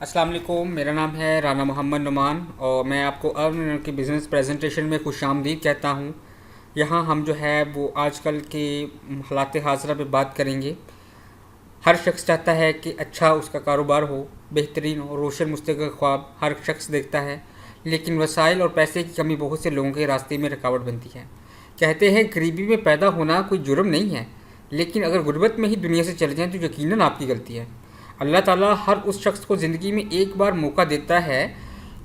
अस्सलाम वालेकुम। मेरा नाम है राना मोहम्मद नुमान और मैं आपको अर्न की बिज़नेस प्रेजेंटेशन में खुशामदीद कहता हूँ। यहाँ हम जो है वो आजकल के हालात हाज़रा पे बात करेंगे। हर शख्स चाहता है कि अच्छा उसका कारोबार हो, बेहतरीन और रोशन मुस्तकबिल ख्वाब हर शख्स देखता है, लेकिन वसाइल और पैसे की कमी बहुत से लोगों के रास्ते में रुकावट बनती है। कहते हैं गरीबी में पैदा होना कोई जुर्म नहीं है, लेकिन अगर गुर्बत में ही दुनिया से चले जाएं तो यकीनन आपकी गलती है। अल्लाह ताला हर उस शख्स को ज़िंदगी में एक बार मौका देता है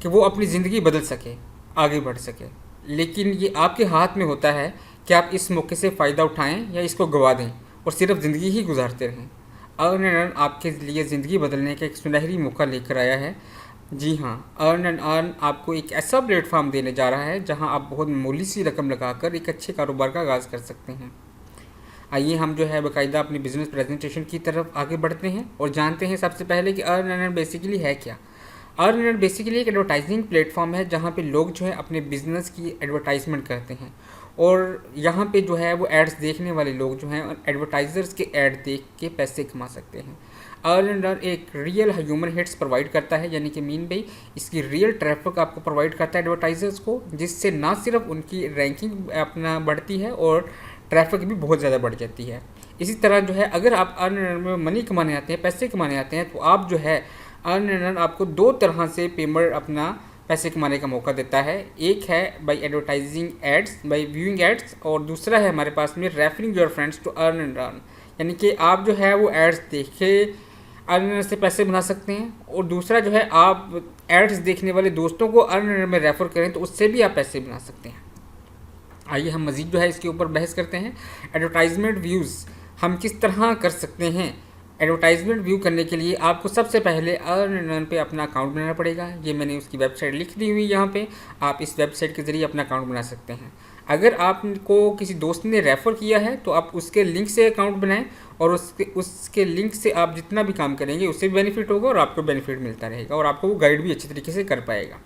कि वो अपनी ज़िंदगी बदल सके, आगे बढ़ सके, लेकिन ये आपके हाथ में होता है कि आप इस मौके से फ़ायदा उठाएं या इसको गंवा दें और सिर्फ ज़िंदगी ही गुजारते रहें। अर्न एंड अर्न आपके लिए ज़िंदगी बदलने का एक सुनहरी मौका लेकर आया है। जी हाँ, अर्न एंड अर्न आपको एक ऐसा प्लेटफॉर्म देने जा रहा है जहाँ आप बहुत मामूली सी रकम लगाकर एक अच्छे कारोबार का आगाज़ कर सकते हैं। आइए हम जो है बाकायदा अपनी बिज़नेस प्रेजेंटेशन की तरफ आगे बढ़ते हैं और जानते हैं सबसे पहले कि अर्न एंड अर्न बेसिकली है क्या। अर्न एंड अर्न बेसिकली एक एडवर्टाइजिंग प्लेटफॉर्म है जहाँ पे लोग जो है अपने बिज़नेस की एडवर्टाइजमेंट करते हैं और यहाँ पे जो है वो एड्स देखने वाले लोग जो हैं एडवर्टाइज़र्स के ऐड देख के पैसे कमा सकते हैं। अर्न एंड अर्न एक रियल ह्यूमन हिट्स प्रोवाइड करता है, यानी कि मीन भाई इसकी रियल ट्रैफिक आपको प्रोवाइड करता है एडवर्टाइज़र्स को, जिससे ना सिर्फ उनकी रैंकिंग अपना बढ़ती है और ट्रैफिक भी बहुत ज़्यादा बढ़ जाती है। इसी तरह जो है अगर आप अर्न एंड अर्न में मनी कमाने आते हैं, पैसे कमाने आते हैं, तो आप जो है अर्न एंड अर्न आपको दो तरह से पेमेंट अपना पैसे कमाने का मौका देता है। एक है by advertising ads, by viewing ads, और दूसरा है हमारे पास में referring your friends to earn and earn, यानी कि आप जो है वो एड्स देख के अर्न एंड अर्न से पैसे बना सकते हैं और दूसरा जो है आप एड्स देखने वाले दोस्तों को अर्न एंड अर्न में रेफ़र करें तो उससे भी आप पैसे बना सकते हैं। आइए हम मज़ीद जो है इसके ऊपर बहस करते हैं। एडवर्टाइजमेंट व्यूज़ हम किस तरह कर सकते हैं। एडवर्टाइजमेंट व्यू करने के लिए आपको सबसे पहले अर्न एंड अर्न पे अपना अकाउंट बनाना पड़ेगा। ये मैंने उसकी वेबसाइट लिख दी हुई यहाँ पे, आप इस वेबसाइट के ज़रिए अपना अकाउंट बना सकते हैं। अगर आपको किसी दोस्त ने रेफ़र किया है तो आप उसके लिंक से अकाउंट बनाएं और उसके लिंक से आप जितना भी काम करेंगे उससे भी बेनिफिट होगा और आपको बेनिफिट मिलता रहेगा और आपको वो गाइड भी अच्छी तरीके से कर पाएगा।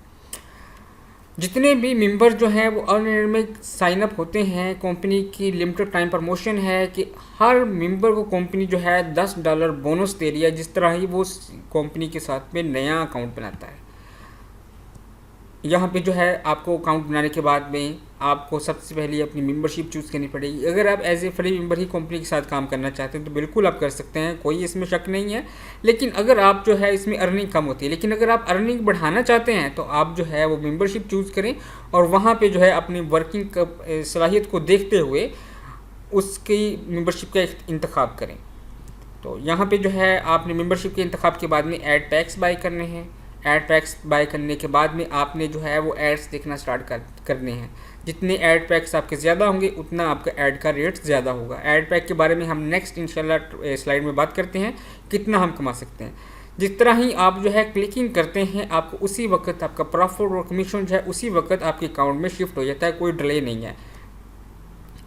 जितने भी मेंबर जो हैं वो अर्न एंड अर्न में साइन अप होते हैं, कंपनी की लिमिटेड टाइम प्रमोशन है कि हर मेंबर को कंपनी जो है $10 बोनस दे रही है जिस तरह ही वो कंपनी के साथ में नया अकाउंट बनाता है। यहाँ पे जो है आपको अकाउंट बनाने के बाद में आपको सबसे पहले अपनी मेंबरशिप चूज़ करनी पड़ेगी। अगर आप एज ए फ्री मेंबर ही कंपनी के साथ काम करना चाहते हैं तो बिल्कुल आप कर सकते हैं, कोई इसमें शक नहीं है। लेकिन अगर आप जो है इसमें अर्निंग कम होती है, लेकिन अगर आप अर्निंग बढ़ाना चाहते हैं तो आप जो है वो मेंबरशिप चूज़ करें और वहाँ पे जो है अपनी वर्किंग सलाहियत को देखते हुए उसकी मेंबरशिप का इंतखाब करें। तो यहाँ पे जो है आपने मेंबरशिप के इंतखाब के बाद में एड पैक्स बाय करने हैं। एड पैक्स बाय करने के बाद में आपने जो है वो एड्स देखना स्टार्ट करने हैं। जितने ऐड पैक्स आपके ज़्यादा होंगे उतना आपका ऐड का रेट ज़्यादा होगा। ऐड पैक के बारे में हम नेक्स्ट इंशाल्लाह स्लाइड में बात करते हैं कितना हम कमा सकते हैं। जिस तरह ही आप जो है क्लिकिंग करते हैं आपको उसी वक्त आपका प्रॉफिट और कमीशन जो है उसी वक्त आपके अकाउंट में शिफ्ट हो जाता है, कोई डिले नहीं है।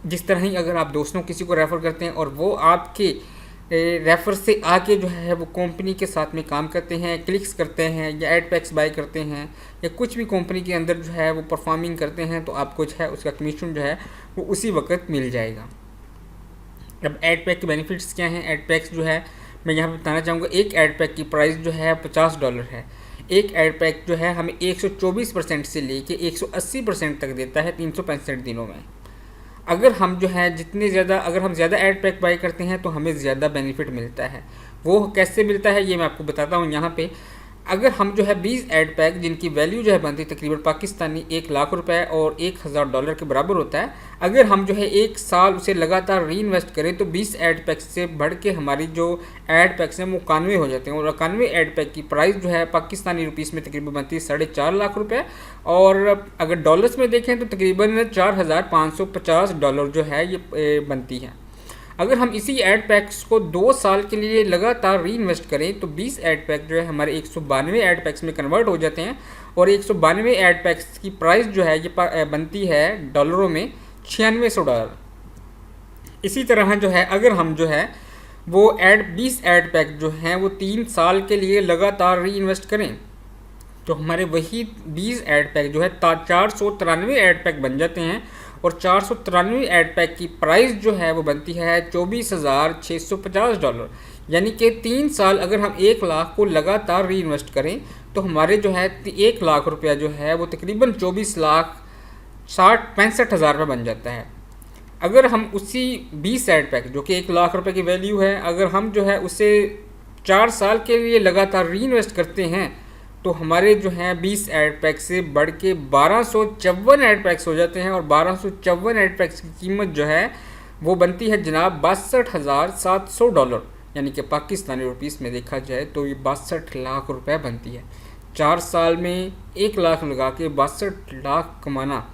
जिस तरह ही अगर आप दोस्तों किसी को रेफ़र करते हैं और वो आपके रेफ़र से आके जो है वो कंपनी के साथ में काम करते हैं, क्लिक्स करते हैं या एड पैक्स बाय करते हैं या कुछ भी कंपनी के अंदर जो है वो परफॉर्मिंग करते हैं तो आपको जो है उसका कमीशन जो है वो उसी वक्त मिल जाएगा। अब एड पैक के बेनिफिट्स क्या हैं। एड पैक्स जो है मैं यहाँ पे बताना चाहूँगा, एक एड पैक की प्राइस जो है $50 है। एक एड पैक जो है हमें 124% से लेके 180% तक देता है 365 दिनों में। अगर हम जो है अगर हम ज़्यादा ऐड पैक बाय करते हैं तो हमें ज़्यादा बेनिफिट मिलता है। वो कैसे मिलता है ये मैं आपको बताता हूँ। यहाँ पे अगर हम जो है 20 ऐड पैक जिनकी वैल्यू जो है बनती है तकरीबन पाकिस्तानी $1,00,000 और $1,000 के बराबर होता है, अगर हम जो है एक साल उसे लगातार री इन्वेस्ट करें तो 20 ऐड पैक से बढ़ के हमारी जो ऐड पैक्स हैं वो 91 हो जाते हैं और 91 ऐड पैक की प्राइस जो है पाकिस्तानी रुपीस में तकरीबन बनती है $4.5 और अगर डॉलर्स में देखें तो तकरीबन $4,550 जो है ये बनती है। अगर हम इसी ऐड पैक्स को 2 साल के लिए लगातार री इन्वेस्ट करें तो 20 ऐड पैक जो है हमारे 192 ऐड पैक्स में कन्वर्ट हो जाते हैं और 192 ऐड पैक्स की प्राइस जो है ये बनती है डॉलरों में $9600। इसी तरह जो है अगर हम जो है वो 20 ऐड पैक जो हैं वो 3 साल के लिए लगातार री इन्वेस्ट करें तो हमारे वही 20 ऐड पैक जो है 493 ऐड पैक बन जाते हैं और 493 ऐड पैक की प्राइस जो है वो बनती है $24,650। यानी कि 3 साल अगर हम 1 लाख को लगातार री इन्वेस्ट करें तो हमारे जो है 1 लाख रुपया जो है वो तकरीबन 24,60,65,हज़ार रुपये बन जाता है। अगर हम उसी 20 एड पैक जो कि 1 लाख रुपए की वैल्यू है, अगर हम जो है उसे 4 साल के लिए लगातार री इन्वेस्ट करते हैं तो हमारे जो हैं 20 एड पैक से बढ़ के 1254 एड पैक्स हो जाते हैं और 1254 एड पैक्स की कीमत जो है वो बनती है जनाब $62,700, यानी कि पाकिस्तानी रुपीस में देखा जाए तो ये 62 लाख रुपए बनती है। 4 साल में 1 लाख लगा के 62 लाख कमाना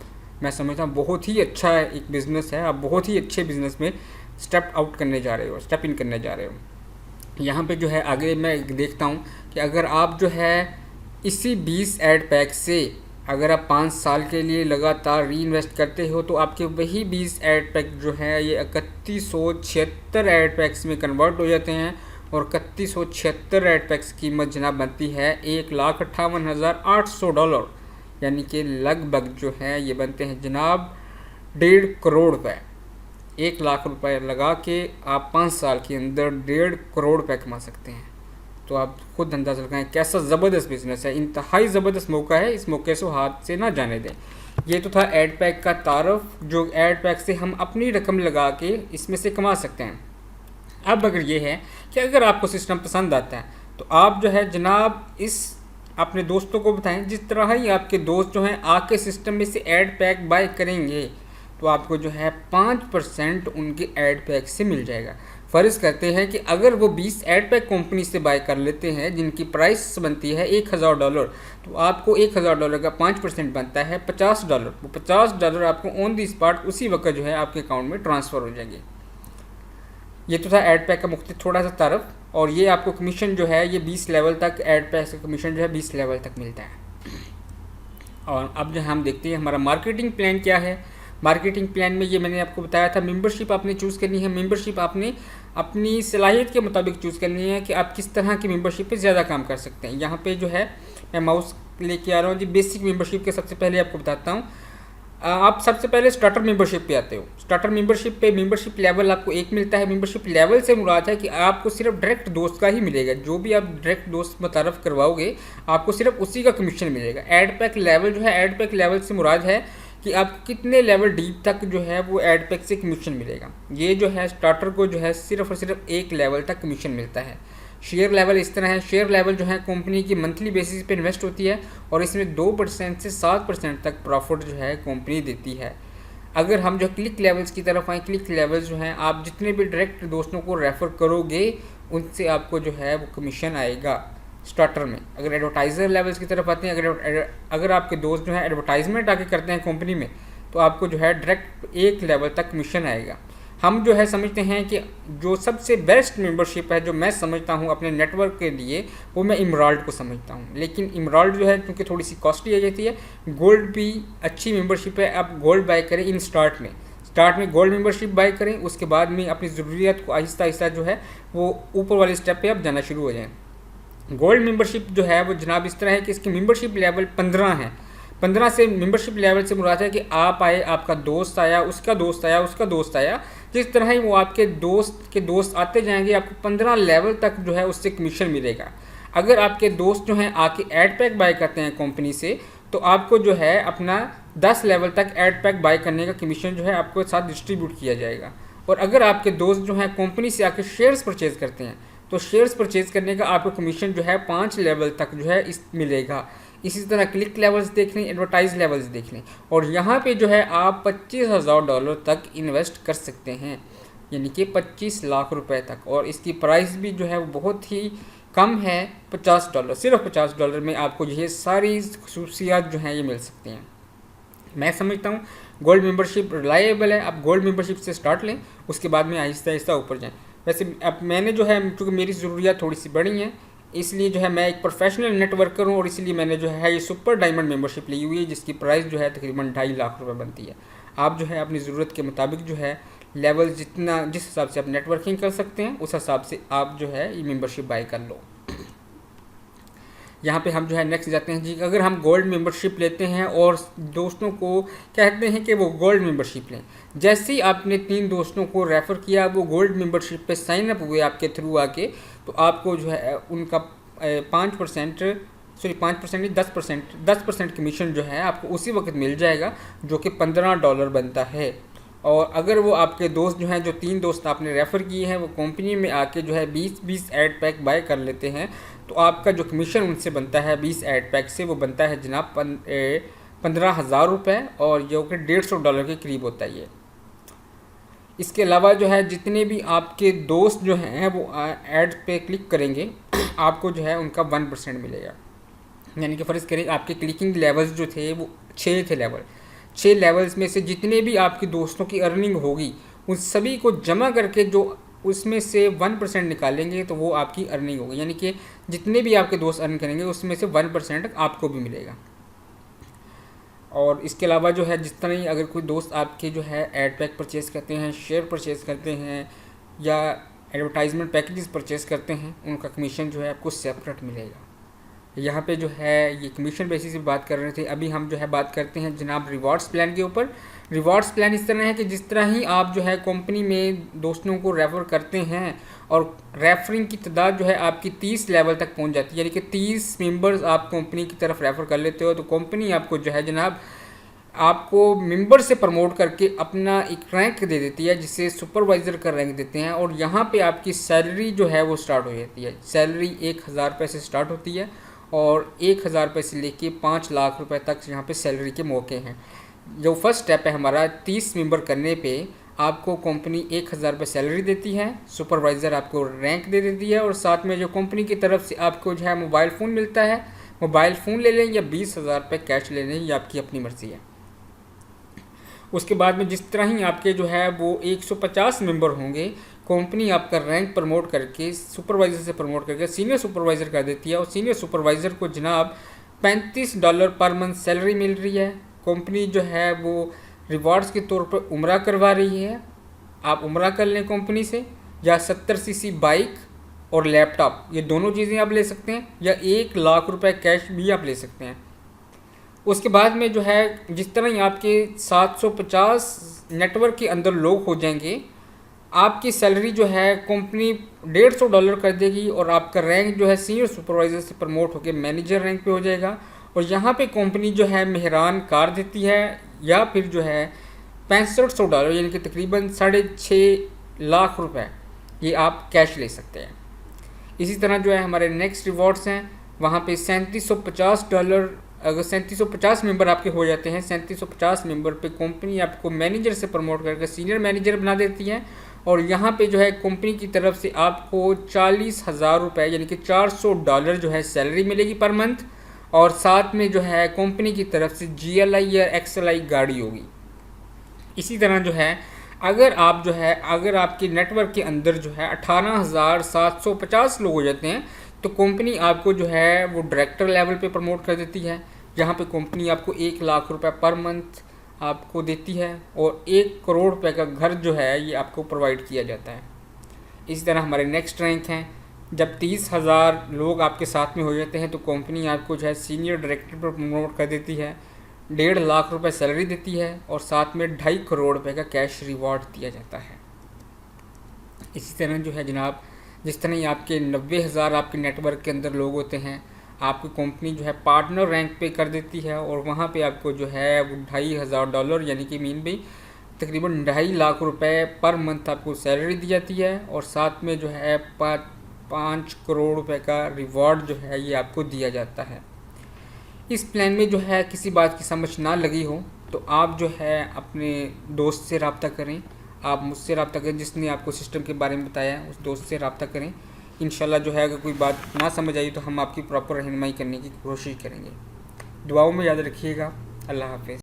मैं समझता हूँ बहुत ही अच्छा है, एक बिज़नेस है। आप बहुत ही अच्छे बिज़नेस में स्टेप आउट करने जा रहे हो, स्टेप इन करने जा रहे हो। यहाँ पे जो है आगे मैं देखता हूँ कि अगर आप जो है इसी 20 एड पैक से अगर आप 5 साल के लिए लगातार री इन्वेस्ट करते हो तो आपके वही 20 एड पैक जो है ये 3176 एड पैक्स में कन्वर्ट हो जाते हैं और 3176 एड पैक्स की कीमत जनाब बनती है $1,58,800, यानी कि लगभग जो है ये बनते हैं जनाब 1.5 करोड़ रुपए। 1 लाख रुपए लगा के आप 5 साल के अंदर 1.5 करोड़ रुपए कमा सकते हैं। तो आप खुद अंदाज़ा लगाएं कैसा ज़बरदस्त बिजनेस है, इंतहाई ज़बरदस्त मौका है, इस मौके से हाथ से ना जाने दें। ये तो था एड पैक का तारफ़, जो एड पैक से हम अपनी रकम लगा के इसमें से कमा सकते हैं। अब अगर ये है कि अगर आपको सिस्टम पसंद आता है तो आप जो है जनाब इस अपने दोस्तों को बताएं। जिस तरह ही आपके दोस्त जो हैं आके सिस्टम में से एड पैक बाय करेंगे तो आपको जो है 5% उनके एड पैक से मिल जाएगा। फ़र्ज़ करते हैं कि अगर वो 20 एड पैक कंपनी से बाय कर लेते हैं जिनकी प्राइस बनती है $1,000, तो आपको $1,000 का 5% बनता है $50। वो $50 आपको ऑन दी स्पॉट उसी वक्त जो है आपके अकाउंट में ट्रांसफ़र हो जाएंगे। ये तो था एड पैक का मुख्तलिफ थोड़ा सा तारफ़। और ये आपको कमीशन जो है ये 20 लेवल तक, एड पैक का कमीशन जो है 20 लेवल तक मिलता है। और अब जो हम देखते हैं हमारा मार्केटिंग प्लान क्या है। मार्केटिंग प्लान में ये मैंने आपको बताया था, मेंबरशिप आपने चूज़ करनी है। मेंबरशिप आपने अपनी सलाहियत के मुताबिक चूज़ करनी है कि आप किस तरह की मेंबरशिप पे ज़्यादा काम कर सकते हैं। यहाँ पे जो है मैं माउस लेके आ रहा हूँ जी। बेसिक मेंबरशिप के सबसे पहले आपको बताता हूँ। आप सबसे पहले स्टार्टर मेंबरशिप पे आते हो। स्टार्टर मेंबरशिप पे मेंबरशिप लेवल आपको 1 मिलता है। मेंबरशिप लेवल से मुराद है कि आपको सिर्फ डायरेक्ट दोस्त का ही मिलेगा। जो भी आप डायरेक्ट दोस्त मुतारफ़ करवाओगे आपको सिर्फ उसी का कमीशन मिलेगा। एड पैक लेवल जो है, एड पैक लेवल से मुराद है कि आपको कितने लेवल डीप तक जो है वो एड पैक से कमीशन मिलेगा। ये जो है स्टार्टर को जो है सिर्फ और सिर्फ 1 लेवल तक कमीशन मिलता है। शेयर लेवल इस तरह है। शेयर लेवल जो है कंपनी की मंथली बेसिस पे इन्वेस्ट होती है और इसमें 2% से 7% तक प्रॉफिट जो है कंपनी देती है। अगर हम जो क्लिक लेवल्स की तरफ आएँ, क्लिक लेवल्स जो हैं आप जितने भी डायरेक्ट दोस्तों को रेफ़र करोगे उनसे आपको जो है वो कमीशन आएगा स्टार्टर में। अगर एडवर्टाइज़र लेवल्स की तरफ आते हैं, अगर आपके दोस्त जो है एडवर्टाइजमेंट आके करते हैं कंपनी में तो आपको जो है डायरेक्ट 1 लेवल तक कमीशन आएगा। हम जो है समझते हैं कि जो सबसे बेस्ट मेंबरशिप है जो मैं समझता हूँ अपने नेटवर्क के लिए वो मैं इमराल्ड को समझता हूँ। लेकिन इमराल्ड जो है क्योंकि थोड़ी सी कॉस्टली आ जाती है। गोल्ड भी अच्छी मेंबरशिप है। आप गोल्ड बाय करें इन स्टार्ट में गोल्ड मेंबरशिप बाय करें, उसके बाद में अपनी ज़रूरियत को आहिस्ता आहिस्ता जो है वो ऊपर वाले स्टेप पे आप जाना शुरू हो जाएँ। गोल्ड मेंबरशिप जो है वो जनाब इस तरह है कि इसकी मेंबरशिप लेवल 15 है। 15 से मेंबरशिप लेवल से मुराद है कि आप आए, आपका दोस्त आया, उसका दोस्त आया, उसका दोस्त आया, जिस तरह ही वो आपके दोस्त के दोस्त आते जाएंगे आपको 15 लेवल तक जो है उससे कमीशन मिलेगा। अगर आपके दोस्त जो हैं आके एड पैक बाय करते हैं कंपनी से तो आपको जो है अपना 10 लेवल तक एड पैक बाय करने का कमीशन जो है आपको साथ डिस्ट्रीब्यूट किया जाएगा। और अगर आपके दोस्त जो हैं कंपनी से आके शेयर्स परचेज़ करते हैं तो शेयर्स परचेज़ करने का आपको कमीशन जो है 5 लेवल तक जो है इस मिलेगा। इसी तरह क्लिक लेवल्स देख लें, एडवर्टाइज लेवल्स देख लें। और यहाँ पे जो है आप $25,000 तक इन्वेस्ट कर सकते हैं, यानी कि 25 लाख रुपए तक। और इसकी प्राइस भी जो है वो बहुत ही कम है, $50। सिर्फ $50 में आपको ये सारी खसूसियात जो हैं ये मिल सकती हैं। मैं समझता हूँ गोल्ड मेंबरशिप रिलायबल है। आप गोल्ड मेंबरशिप से स्टार्ट लें, उसके बाद में आहिस्ता आहिस्ता ऊपर जाएँ। वैसे अब मैंने जो है क्योंकि मेरी ज़रूरियात थोड़ी सी बड़ी हैं इसलिए जो है मैं एक प्रोफेशनल नेटवर्कर हूँ और इसलिए मैंने जो है ये सुपर डायमंड मेंबरशिप ली हुई है जिसकी प्राइस जो है तकरीबन 2.5 लाख रुपए बनती है। आप जो है अपनी ज़रूरत के मुताबिक जो है लेवल जितना जिस हिसाब से आप नेटवर्किंग कर सकते हैं उस हिसाब से आप जो है ये मेंबरशिप बाय कर लो। यहाँ पे हम जो है नेक्स्ट जाते हैं जी। अगर हम गोल्ड मेंबरशिप लेते हैं और दोस्तों को कहते हैं कि वो गोल्ड मेंबरशिप लें, जैसे ही आपने 3 दोस्तों को रेफ़र किया, वो गोल्ड मेंबरशिप पे साइन अप हुए आपके थ्रू आके, तो आपको जो है उनका 5% सॉरी 5% नहीं 10% कमीशन जो है आपको उसी वक्त मिल जाएगा, जो कि $15 बनता है। और अगर वो आपके दोस्त जो हैं, जो 3 दोस्त आपने रेफ़र किए हैं, वो कंपनी में आके जो है 20 ऐड पैक बाय कर लेते हैं, तो आपका जो कमीशन उनसे बनता है 20 ऐड पैक से, वो बनता है जनाब 15,000 रुपये, और जो कि $150 के करीब होता है ये। इसके अलावा जो है जितने भी आपके दोस्त जो हैं वो ऐड पे क्लिक करेंगे, आपको जो है उनका 1% मिलेगा। यानी कि फ़र्ज़ करें आपके क्लिकिंग लेवल्स जो थे वो 6 थे लेवल, 6 लेवल्स में से जितने भी आपके दोस्तों की अर्निंग होगी उन सभी को जमा करके जो उसमें से 1% निकालेंगे, तो वो आपकी अर्निंग होगी। यानी कि जितने भी आपके दोस्त अर्न करेंगे उसमें से 1% आपको भी मिलेगा। और इसके अलावा जो है जिस तरह ही अगर कोई दोस्त आपके जो है एड पैक परचेज़ करते हैं, शेयर परचेज़ करते हैं या एडवर्टाइजमेंट पैकेजेस परचेज़ करते हैं, उनका कमीशन जो है आपको सेपरेट मिलेगा। यहाँ पे जो है ये कमीशन बेसिस पे बात कर रहे थे। अभी हम जो है बात करते हैं जनाब रिवॉर्ड्स प्लान के ऊपर। रिवॉर्ड्स प्लान इस तरह है कि जिस तरह ही आप जो है कंपनी में दोस्तों को रेफ़र करते हैं और रेफरिंग की तादाद जो है आपकी 30 लेवल तक पहुंच जाती है, यानी कि 30 मेंबर्स आप कंपनी की तरफ रेफ़र कर लेते हो, तो कंपनी आपको जो है जनाब आपको मेंबर से प्रमोट करके अपना एक रैंक दे देती है, जिसे सुपरवाइज़र का रैंक देते हैं। और यहाँ पे आपकी सैलरी जो है वो स्टार्ट हो जाती है। सैलरी 1,000 रुपये से स्टार्ट होती है और 1,000 रुपये से लेके 5 लाख रुपए तक यहाँ पे सैलरी के मौके हैं। जो फर्स्ट स्टेप है हमारा 30 मेंबर करने पे आपको कंपनी 1,000 रुपये सैलरी देती है, सुपरवाइज़र आपको रैंक दे देती है, और साथ में जो कंपनी की तरफ से आपको जो है मोबाइल फ़ोन मिलता है। मोबाइल फ़ोन ले लें या 20,000 रुपये कैश ले लें, ये आपकी अपनी मर्ज़ी है। उसके बाद में जिस तरह ही आपके जो है वो 150 मेंबर होंगे, कंपनी आपका रैंक प्रमोट करके सुपरवाइज़र से प्रमोट करके सीनियर सुपरवाइज़र कर देती है, और सीनियर सुपरवाइज़र को जनाब $35 पर मंथ सैलरी मिल रही है। कंपनी जो है वो रिवॉर्ड्स के तौर पर उम्रा करवा रही है। आप उम्रा कर लें कंपनी से, या 70 सीसी बाइक और लैपटॉप, ये दोनों चीज़ें आप ले सकते हैं, या 1 लाख रुपए कैश भी आप ले सकते हैं। उसके बाद में जो है जिस तरह ही आपके 750 नेटवर्क के अंदर लोग हो जाएंगे, आपकी सैलरी जो है कंपनी $150 कर देगी, और आपका रैंक जो है सीनियर सुपरवाइज़र से प्रमोट होकर मैनेजर रैंक पे हो जाएगा। और यहाँ पे कंपनी जो है मेहरान कार देती है, या फिर जो है $6500 यानी कि तकरीबन 6.5 लाख रुपए ये आप कैश ले सकते हैं। इसी तरह जो है हमारे नेक्स्ट रिवॉर्ड्स हैं, वहाँ पे $3750, अगर 3750 मेंबर आपके हो जाते हैं, 3750 मेंबर पे कंपनी आपको मैनेजर से प्रमोट करके सीनियर मैनेजर बना देती है। और यहाँ पे जो है कंपनी की तरफ से आपको 40,000 रुपये यानी कि $400 जो है सैलरी मिलेगी पर मंथ, और साथ में जो है कंपनी की तरफ से GLI या XLI गाड़ी होगी। इसी तरह जो है अगर आपके नेटवर्क के अंदर जो है 18,750 लोग हो जाते हैं, तो कंपनी आपको जो है वो डायरेक्टर लेवल पे प्रमोट कर देती है, जहाँ पे कंपनी आपको 1 लाख रुपए पर मंथ आपको देती है, और 1 करोड़ रुपए का घर जो है ये आपको प्रोवाइड किया जाता है। इसी तरह हमारे नेक्स्ट रैंक हैं, जब 30,000 लोग आपके साथ में हो जाते हैं, तो कंपनी आपको जो है सीनियर डायरेक्टर पर प्रमोट कर देती है, 1.5 लाख रुपए सैलरी देती है, और साथ में 2.5 करोड़ रुपए का कैश रिवॉर्ड दिया जाता है। इसी तरह जो है जनाब जिस तरह ही आपके 90,000 आपके नेटवर्क के अंदर लोग होते हैं, आपकी कंपनी जो है पार्टनर रैंक पे कर देती है, और वहाँ पे आपको जो है वो $2,500 यानी कि मीन भी तकरीबन 2.5 लाख रुपए पर मंथ आपको सैलरी दी जाती है, और साथ में जो है 5 करोड़ रुपए का रिवॉर्ड जो है ये आपको दिया जाता है। इस प्लान में जो है किसी बात की समझ ना लगी हो तो आप जो है अपने दोस्त से रब्ता करें, आप मुझसे रब्ता करें, जिसने आपको सिस्टम के बारे में बताया उस दोस्त से रब्ता करें। इंशाल्लाह जो है अगर कोई बात ना समझ आई तो हम आपकी प्रॉपर रहनुमाई करने की कोशिश करेंगे। दुआओं में याद रखिएगा। अल्लाह हाफ़िज़।